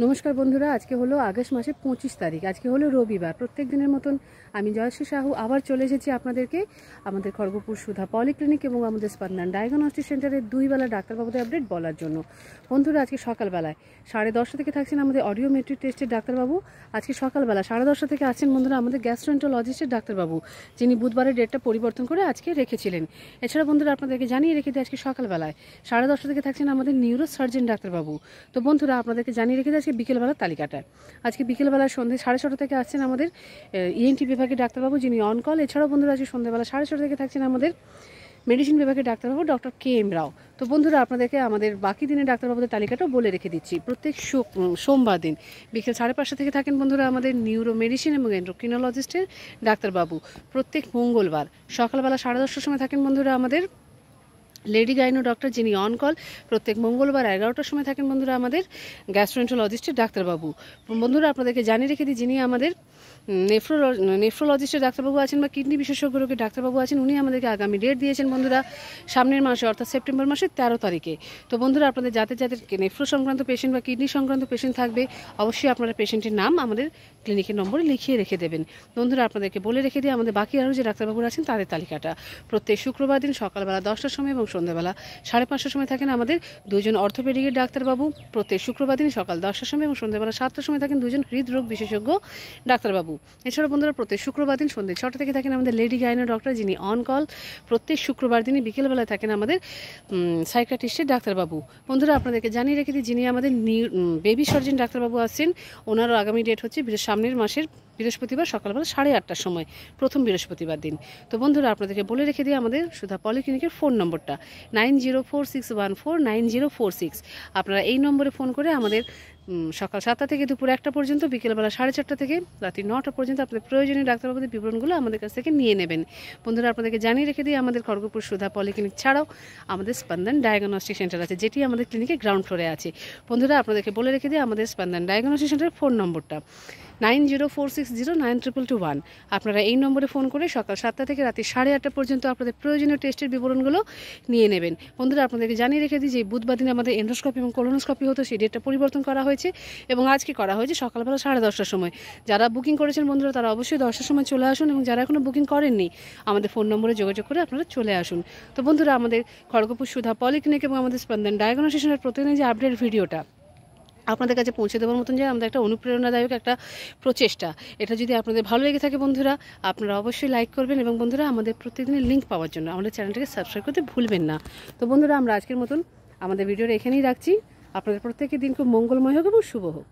নমস্কার বন্ধুরা, আজকে হলো আগস্ট মাসের 25 তারিখ। আজকে হলো রবিবার। প্রত্যেক দিনের মতন আমি জয়শ্রী সাহু আবার চলে এসেছি আপনাদেরকে আমাদের খড়গপুর সুধা পলিক্লিনিক এবং আমাদের স্পন্দন ডায়াগনস্টিক সেন্টারের দুইবেলা ডাক্তারবাবুদের আপডেট বলার জন্য। বন্ধুরা, আজকে সকালবেলায় 10:30 থেকে থাকছেন আমাদের অডিওমেট্রিক টেস্টের ডাক্তারবাবু। আজকে সকালবেলা 10:30 থেকে আছেন বন্ধুরা আমাদের গ্যাস্ট্রোএন্টারোলজিস্টের ডাক্তারবাবু, যিনি বুধবারের ডেটটা পরিবর্তন করে আজকে রেখেছিলেন। এছাড়া বন্ধুরা আপনাদেরকে জানিয়ে রেখে দিই আজকে সকালবেলায় 10:30 থেকে থাকছেন আমাদের নিউরো সার্জন ডাক্তারবাবু। তো বন্ধুরা আপনাদেরকে জানিয়ে রেখে দিই আজকে বিকেলবেলার তালিকাটা। আজকে বিকেলবেলা সন্ধ্যে 6:30 থেকে আসছেন আমাদের ইএনটি বিভাগের ডাক্তারবাবু, যিনি অন কল। এছাড়াও বন্ধুরা আজকে সন্ধ্যাবেলা 6:30 থেকে থাকছেন আমাদের মেডিসিন বিভাগের ডাক্তারবাবু ডক্টর KM রাও। তো বন্ধুরা আপনাদেরকে আমাদের বাকি দিনের ডাক্তারবাবুদের তালিকাটাও বলে রেখে দিচ্ছি। প্রত্যেক সোমবার দিন বিকেল 5:30 থেকে থাকেন বন্ধুরা আমাদের নিউরো মেডিসিন এবং এন্ডোক্রিনোলজিস্টের ডাক্তারবাবু। প্রত্যেক মঙ্গলবার সকালবেলা 10:30 সময় থাকেন বন্ধুরা আমাদের লেডি গাইনো ডক্টর, যিনি অন কল। প্রত্যেক মঙ্গলবার 11টার সময় থাকেন বন্ধুরা আমাদের গ্যাস্ট্রোএন্টারোলজিস্টের ডাক্তারবাবু। বন্ধুরা আপনাদেরকে জানিয়ে রেখে দিই, যিনি আমাদের নেফ্রোলজিস্টের ডাক্তারবাবু আছেন বা কিডনি বিশেষজ্ঞ রোগের ডাক্তারবাবু আছেন, উনি আমাদেরকে আগামী ডেট দিয়েছেন বন্ধুরা সামনের মাসে, অর্থাৎ সেপ্টেম্বর মাসের 13 তারিখে। তো বন্ধুরা আপনাদের যাদের নেফ্রো সংক্রান্ত পেশেন্ট বা কিডনি সংক্রান্ত পেশেন্ট থাকবে, অবশ্যই আপনারা পেশেন্টের নাম আমাদের ক্লিনিকের নম্বরে লিখিয়ে রেখে দেবেন। বন্ধুরা আপনাদেরকে বলে রেখে দিয়ে আমাদের বাকি আরও যে ডাক্তারবাবুরা আছেন তাদের তালিকাটা। প্রত্যেক শুক্রবার দিন সকালবেলা 10টার সময় এবং সন্ধ্যাবেলা 5:30টার সময় থাকেন আমাদের দুজন অর্থোপেডিকের ডাক্তারবাবু। প্রত্যেক শুক্রবার দিন সকাল 10টার সময় এবং সন্ধ্যাবেলা 7টার সময় থাকেন দুজন হৃদরোগ বিশেষজ্ঞ ডাক্তারবাবু। এছাড়া বন্ধুরা প্রত্যেক শুক্রবার দিন সন্ধ্যে 6টা থেকে থাকেন আমাদের লেডি গাইনো ডক্টর, যিনি অন কল। প্রত্যেক শুক্রবার দিনই বিকেলবেলায় থাকেন আমাদের সাইকিয়াট্রিস্টের ডাক্তারবাবু। বন্ধুরা আপনাদেরকে জানিয়ে রেখে দিই, যিনি আমাদের বেবি সার্জন ডাক্তারবাবু আসছেন, ওনারও আগামী ডেট হচ্ছে সামনের মাসের বৃহস্পতিবার সকালবেলা 8:30টার সময়, প্রথম বৃহস্পতিবার দিন। তো বন্ধুরা আপনাদেরকে বলে রেখে দিই আমাদের সুধা পলিক্লিনিকের ফোন নম্বরটা 9046149046। আপনারা এই নম্বরে ফোন করে আমাদের সকাল 7টা থেকে দুপুর 1টা পর্যন্ত, বিকেলবেলা 4:30 থেকে রাত্রি 9টা পর্যন্ত আপনাদের প্রয়োজনীয় ডাক্তারবাবুদের বিবরণগুলো আমাদের কাছ থেকে নিয়ে নেবেন। বন্ধুরা আপনাদেরকে জানিয়ে রেখে দিই আমাদের খড়গপুর সুধা পলিক্লিনিক ছাড়াও আমাদের স্পন্দন ডায়াগনস্টিক সেন্টার আছে, যেটি আমাদের ক্লিনিকের গ্রাউন্ড ফ্লোরে আছে। বন্ধুরা আপনাদেরকে বলে রেখে দিই আমাদের স্পন্দন ডায়াগনস্টিক সেন্টারের ফোন নম্বরটা 9046092221। আপনারা এই নম্বরে ফোন করে সকাল 7টা থেকে রাত্রি 8:30 পর্যন্ত আপনাদের প্রয়োজনীয় টেস্টের বিবরণগুলো নিয়ে নেবেন। বন্ধুরা আপনাদেরকে জানিয়ে রেখে দিই যে বুধবার দিন আমাদের এন্ডোস্কোপি এবং কোলোনোস্কোপি হতো, সেই ডেটটা পরিবর্তন করা হয়েছে এবং আজকে করা হয়েছে সকালবেলা 10:30টার সময়। যারা বুকিং করেছেন বন্ধুরা তারা অবশ্যই 10টার সময় চলে আসুন, এবং যারা এখনও বুকিং করেননি আমাদের ফোন নম্বরে যোগাযোগ করে আপনারা চলে আসুন। তো বন্ধুরা আমাদের খড়গপুর সুধা পলিক্লিনিক এবং আমাদের স্পন্দন ডায়াগনস্টিক সেন্টারের প্রতিদিন যে আপডেট ভিডিওটা আপনাদের কাছে পৌঁছে দেওয়ার মতন যে আমাদের একটা অনুপ্রেরণাদায়ক একটা প্রচেষ্টা, এটা যদি আপনাদের ভালো লেগে থাকে বন্ধুরা আপনারা অবশ্যই লাইক করবেন, এবং বন্ধুরা আমাদের প্রতিদিনের লিঙ্ক পাওয়ার জন্য আমাদের চ্যানেলটাকে সাবস্ক্রাইব করতে ভুলবেন না। তো বন্ধুরা আমরা আজকের মতন আমাদের ভিডিওটা এখানেই রাখছি। আপনাদের প্রত্যেকের দিন খুব মঙ্গলময় হোক এবং শুভ হোক।